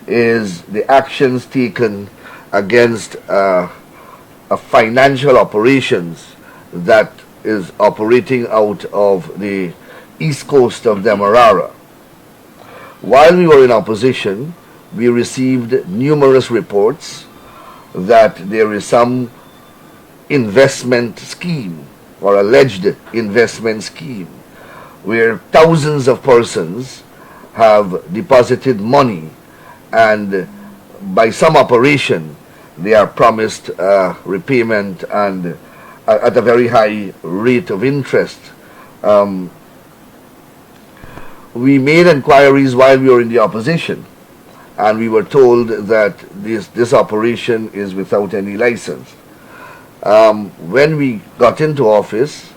is the actions taken against a financial operations that is operating out of the east coast of Demerara. While we were in opposition, we received numerous reports that there is some investment scheme or alleged investment scheme where thousands of persons have deposited money, and by some operation they are promised repayment and at a very high rate of interest. Um, we made inquiries while we were in the opposition, and we were told that this operation is without any license. When we got into office,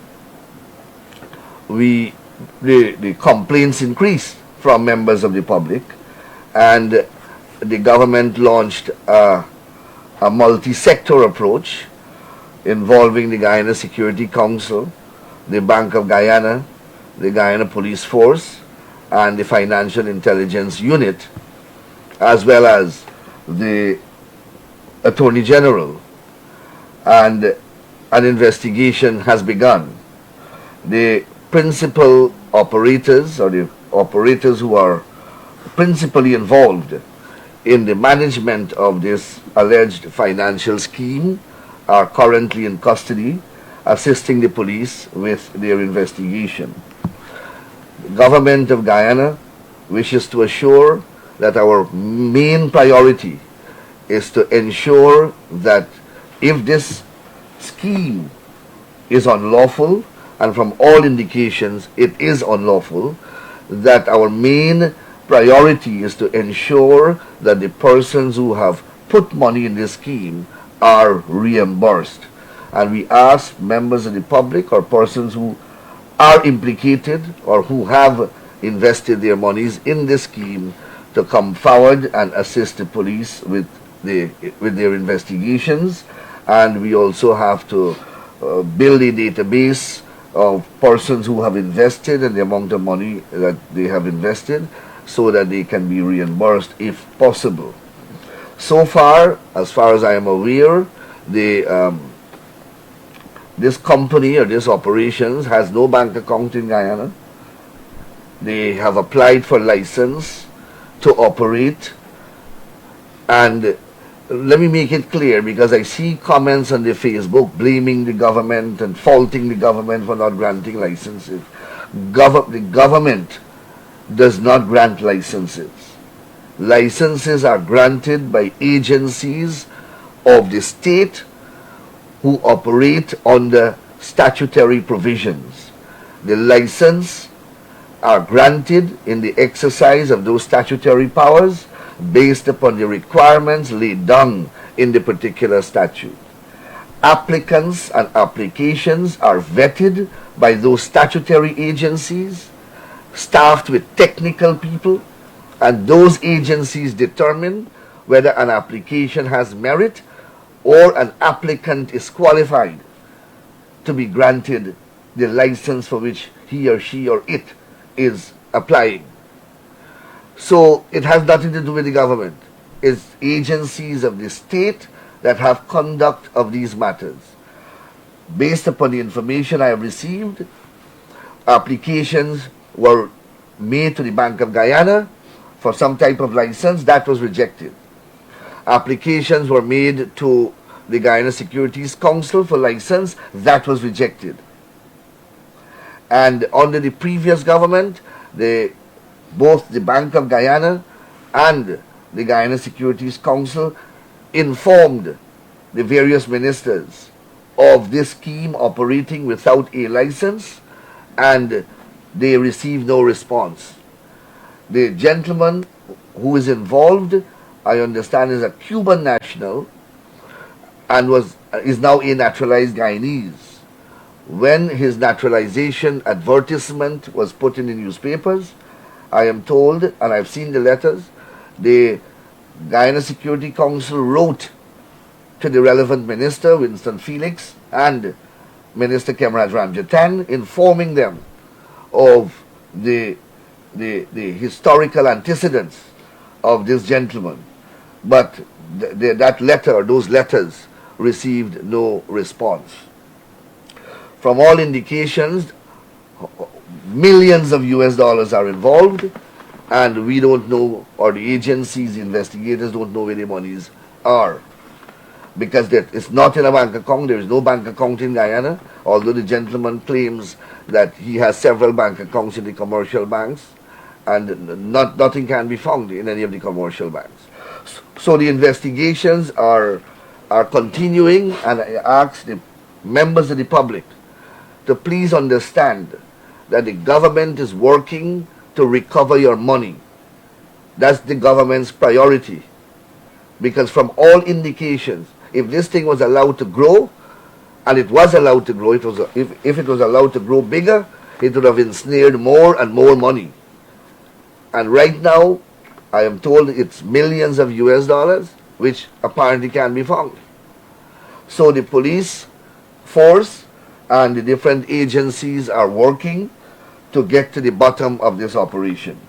the complaints increased from members of the public, and the government launched a multi-sector approach involving the Guyana Security Council, the Bank of Guyana, the Guyana Police Force, and the Financial Intelligence Unit, as well as the Attorney General. And an investigation has begun. The principal operators, or the operators who are principally involved in the management of this alleged financial scheme, are currently in custody, assisting the police with their investigation. The government of Guyana wishes to assure that our main priority is to ensure that if this scheme is unlawful, and from all indications it is unlawful, that our main priority is to ensure that the persons who have put money in this scheme are reimbursed. And we ask members of the public or persons who are implicated or who have invested their monies in this scheme to come forward and assist the police with their investigations. And we also have to build a database of persons who have invested and the amount of money that they have invested, so that they can be reimbursed if possible. So far as I am aware, this company or this operations has no bank account in Guyana. They have applied for license to operate, and let me make it clear, because I see comments on the Facebook blaming the government and faulting the government for not granting licenses. The government does not grant licenses. Licenses are granted by agencies of the state who operate under statutory provisions. The license are granted in the exercise of those statutory powers based upon the requirements laid down in the particular statute. Applicants and applications are vetted by those statutory agencies, staffed with technical people, and those agencies determine whether an application has merit or an applicant is qualified to be granted the license for which he or she or it is applying. So it has nothing to do with the government. It's agencies of the state that have conduct of these matters. Based upon the information I have received, applications were made to the Bank of Guyana for some type of license. That was rejected. Applications were made to the Guyana Securities Council for license. That was rejected. And under the previous government, both the Bank of Guyana and the Guyana Securities Council informed the various ministers of this scheme operating without a license, and they received no response. The gentleman who is involved, I understand, is a Cuban national and is now a naturalized Guyanese. When his naturalization advertisement was put in the newspapers, I am told, and I've seen the letters, the Guyana Security Council wrote to the relevant minister, Winston Felix, and Minister Kemraj Ramjatan, informing them of the historical antecedents of this gentleman, but those letters received no response. From all indications, millions of US dollars are involved, and we don't know, or the agencies, the investigators don't know where the monies are. Because it's not in a bank account, there is no bank account in Guyana, although the gentleman claims that he has several bank accounts in the commercial banks, and nothing can be found in any of the commercial banks. So the investigations are continuing, and I ask the members of the public to please understand that the government is working to recover your money. That's the government's priority. Because from all indications, if this thing was allowed to grow, and it was allowed to grow, if it was allowed to grow bigger, it would have ensnared more and more money. And right now, I am told it's millions of US dollars, which apparently can be found. So the police force and the different agencies are working to get to the bottom of this operation.